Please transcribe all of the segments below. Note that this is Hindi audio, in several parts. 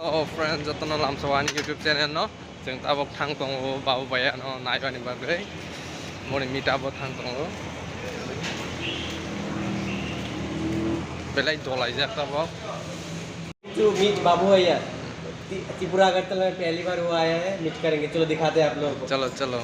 फ्रेंड जतन लामसवानी यूट्यूब चैनल न जों ताबक थांग दङ बाबुबाया न नायबानि बागै मनि मिटाबो थांग दङ बेलाय दलाय जाताबक टू मीट बाबू भैया त्रिपुरा अगरतला में पहली बार वो आया है मीट करेंगे चलो दिखाते हैं आप लोगों को चलो चलो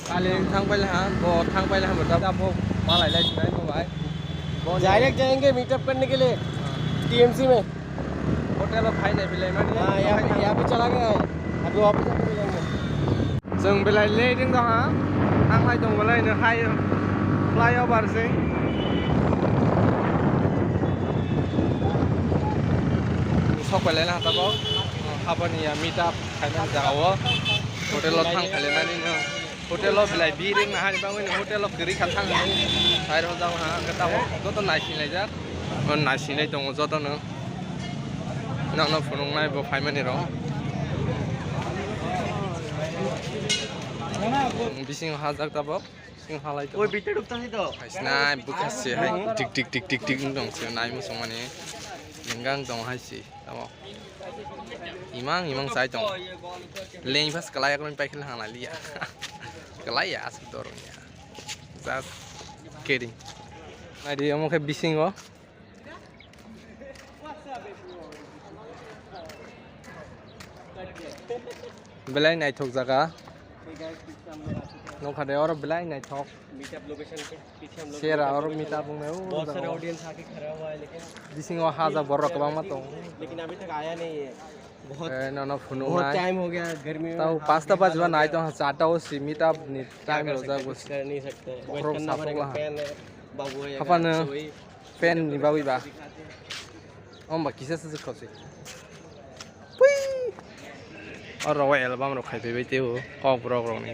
काले थांग पहले हां वो थांग पहले हम बता आपको मालाय लाइट नहीं मोबाइल डायरेक्ट जाएंगे मीटअप करने के लिए टीएमसी में होटल खाई नहीं बिलाय माने हाँ यहाँ पे चला गया है अभी वापस आके मिलेंगे जों बिलाय लेदिं दं हां थांलाय दंबालाय नो हाय फ्लाईओवर से सकलायना हाताबाव हाबानिया मीटआप खायनानै जावो हटेलाव थांखालायनानै नो हटेलाव बिलाय बिरिं ना हानि बाङै हटेलाव गरि खाथाङै साइर जाव हा गताव जत नायसिनाय जा नायसिनाय दङ जतनो नावना फुनुंनाय बो फायमानि र बिसिं हाजाक ताबाव सिं हालाय ओइ बिटे डुबता है तो हायसनाय बुखासे हाय टिक टिक टिक टिक टिक दं से नाय मुसं माने लिंगां दं हायसि ताबाव इमां साइ दं लें फास कलाय कन पाइखल हाना लिया कलाय आस दरनिया जास्ट किडिंग नायदि अमखे बिसिंगो बेलाय नायथक जागा नौखादे और बेलाय नायथक मीटअप लोकेशन के पीछे हम लोग शेरा और मीटा बुंने बहुत सारे ऑडियंस आके खड़ा हुआ है लेकिन बिसिंगो हाजा बरक बांग मतो लेकिन अभी तक आया नहीं है बहुत फुनु बहुत टाइम हो गया गर्मी में ताऊ 5टा बजवा नाय तो 4टा हो सी मीटअप नि टाइम हो जा कुछ कर नहीं सकते वेट करना पड़ेगा फैन है बाबू है अपन फैन नि बाबीबा ओम किसे से खसे और रवा एल्बम रो खाइ बेबे तेउ कक ब्रग रो नि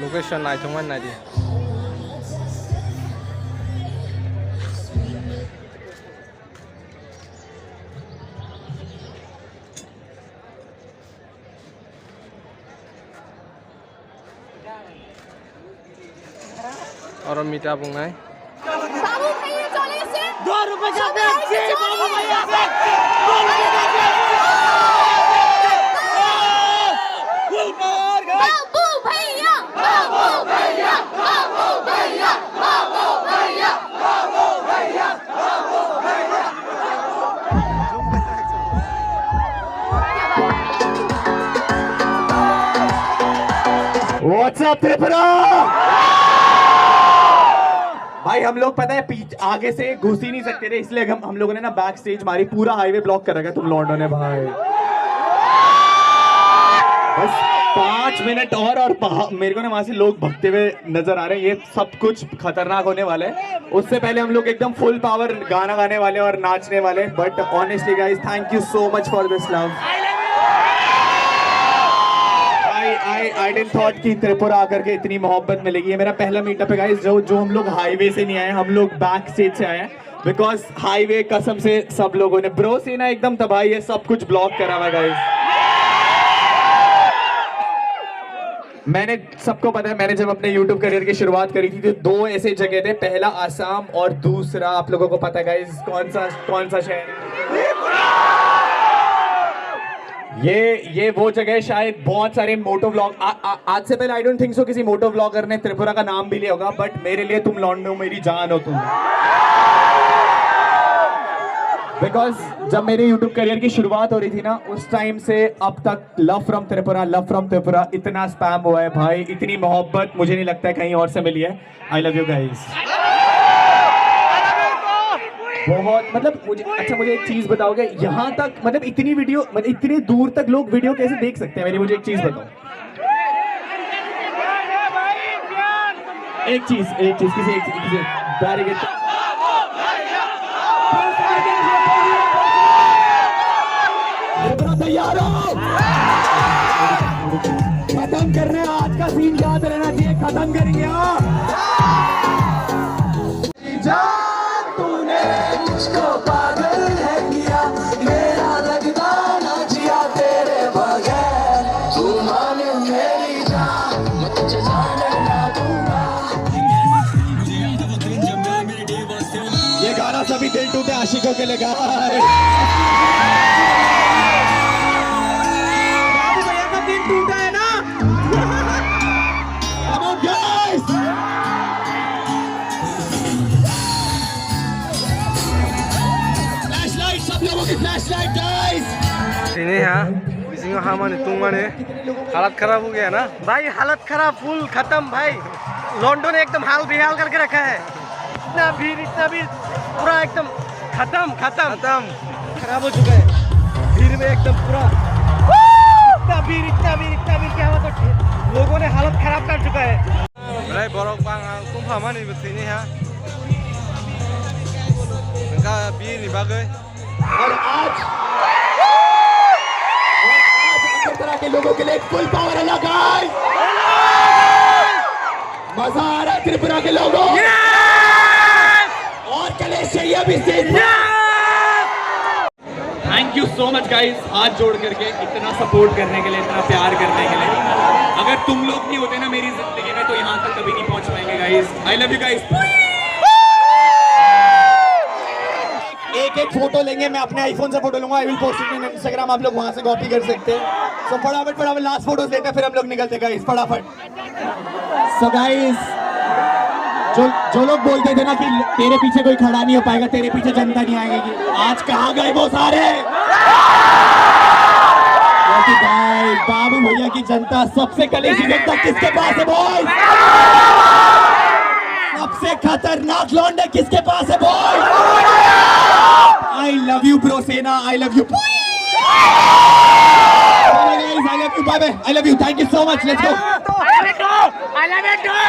लोकेशन नाय तो मन नाय दि और मीठा बुंगाय बाबू भैया चले से 2 रुपए का पेप्सी बाबू भैया फुल पावर बाबू भैया बाबू भैया बाबू भैया बाबू भैया बाबू भैया बाबू भैया What's up त्रिपुरा भाई हम लोग पता है आगे से घुस ही नहीं सकते थे इसलिए हम लोगों ने ना बैक स्टेज मारी पूरा हाईवे ब्लॉक कर रखा तुम लॉन्डो ने भाई बस 5 मिनट और मेरे को ना वहां से लोग भगते हुए नजर आ रहे हैं ये सब कुछ खतरनाक होने वाला है उससे पहले हम लोग एकदम फुल पावर गाना गाने वाले और नाचने वाले but honestly guys thank you so much for this love I didn't thought कि त्रिपुरा आकर के इतनी मोहब्बत मिलेगी ये मेरा पहला मीटअप है गाइस जो हम लोग हाईवे से नहीं आए हम लोग बैक स्टेज से आए हैं बिकॉज हाईवे कसम से सब लोगों ने ब्रो से ना एकदम तबाही है सब कुछ ब्लॉक करा हुआ गाइस मैंने सबको पता है मैंने जब अपने YouTube करियर की शुरुआत करी थी तो 2 ऐसे जगह थे पहला आसाम और दूसरा आप लोगों को पता है गाइस कौन सा शहर ये वो जगह है शायद बहुत सारे मोटो व्लॉग आज से पहले आई डोंट थिंक सो किसी मोटो व्लॉगर ने त्रिपुरा का नाम भी लिया होगा बट मेरे लिए तुम लॉन्डो मेरी जान हो तुम बिकॉज जब मेरे YouTube करियर की शुरुआत हो रही थी ना उस टाइम से अब तक लव फ्रॉम त्रिपुरा इतना स्पैम हुआ है भाई इतनी मोहब्बत मुझे नहीं लगता है कहीं और से मिली है आई लव यू गाइस बहुत मतलब मुझे एक चीज बताओगे यहाँ तक मतलब इतनी वीडियो मतलब इतने दूर तक लोग वीडियो कैसे देख सकते हैं मुझे एक चीज बताओ एक चीज किसी बैरिकेड तैयार हो खत्म करने आज का सीन याद रहना चाहिए खत्म करेंगे मुझको पागल है किया मेरा लगता ना जिया तेरे बगैर तू माने मेरी जान मुझे जाने ना दूंगा ये गाना सभी दिल टूटे आशिकों के लिए गाइस। बाबू भैया का दिल टूटा है ना? Come on guys! Flashlight, सब लोगों की flashlight guys! ini ya इसमें हमारे तुम माने हालत खराब हो गया ना भाई हालत खराब फुल खत्म भाई लॉन्डन एकदम हाल बेहाल करके रखा है इतना भीड़ पूरा एकदम खत्म खराब हो चुका है भीड़ में एकदम पूरा इतना भीड़ क्या हुआ तो लोगों ने हालत खराब कर चुका है Mulai borok bang kum hama ni betini ha enggak bir ni bagai और आज त्रिपुरा के लोगों के लिए फुल पावर है गाइस मजा आ रहा है त्रिपुरा के लोगों और कलेश चाहिए अभी स्टेज पर thank you so much guys हाथ जोड़ करके इतना सपोर्ट करने के लिए इतना प्यार करने के लिए अगर तुम लोग नहीं होते ना मेरी जिंदगी में तो यहाँ तक कभी नहीं पहुंच पाएंगे guys I love you guys एक फोटो लेंगे मैं अपने आईफोन से फोटो लूंगा I will post it in Instagram आप लोग वहां से कॉपी कर सकते हैं सो फटाफट लास्ट फोटोज लेते हैं फिर हम लोग निकलते गाइस फटाफट सो गाइस जो लोग बोलते थे ना कि तेरे पीछे कोई खड़ा नहीं हो पाएगा तेरे पीछे जनता नहीं आएगी आज कहाँ गए वो सारे भाई बाबू भैया की जनता सबसे कलेशी जनता किसके पास है बॉयज सबसे खतरनाक लौंडे किसके पास है boys I love you bro सेना I love you I love you, bye bye. I love you. Thank you so much. Let's go. I love you too.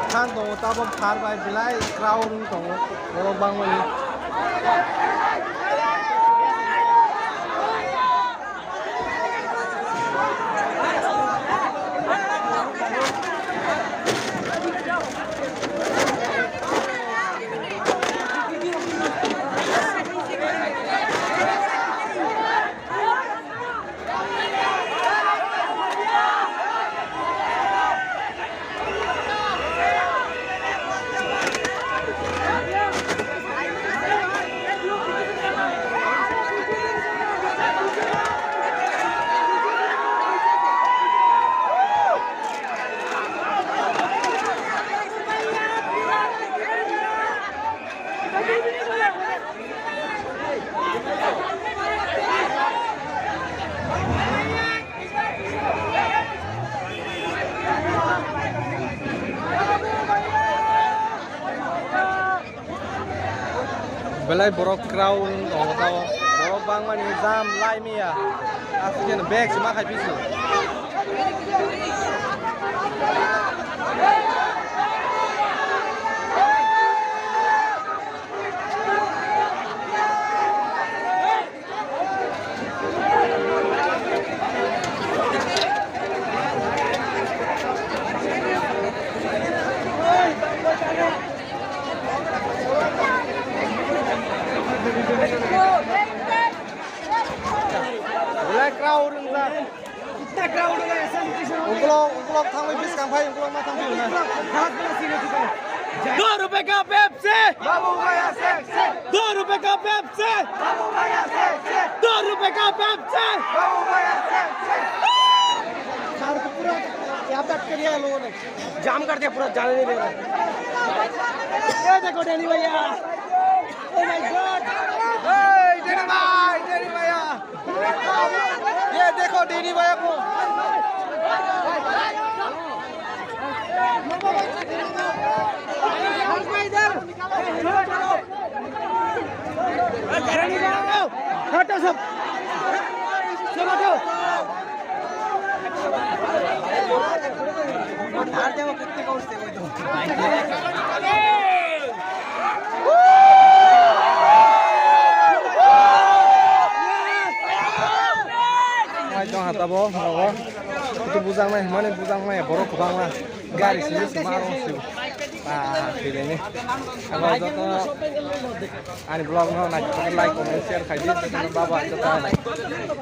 kan tong tabam khar bai bilai crowd tong borok bang mani belai borok crowd tong tao borok bang mani jam lai mia aslinya bag cuma kai pisu crowd enggak इतना क्राउड हो गया ऐसा ungklok thang mai bis kang phai ungklok ma thang biu na ₹2 का पेप्सी babu gaya se ₹2 का पेप्सी babu gaya se ₹2 का पेप्सी babu gaya se सड़क पूरा यहाँ पे अटके दिया लोगों ने जाम कर दिया पूरा जाने नहीं दे रहा ये देखो डेली भैया ओह माय गॉड डेनी भैया ये देखो डेनी भैया को हटो सब हटो कितने का उठते Jong hata bo, itu bujang mai, mana bujang mai, borok bang lah, garis ini semarang sih. ini kalau joko ani blog no na like comment share khai di bawa joko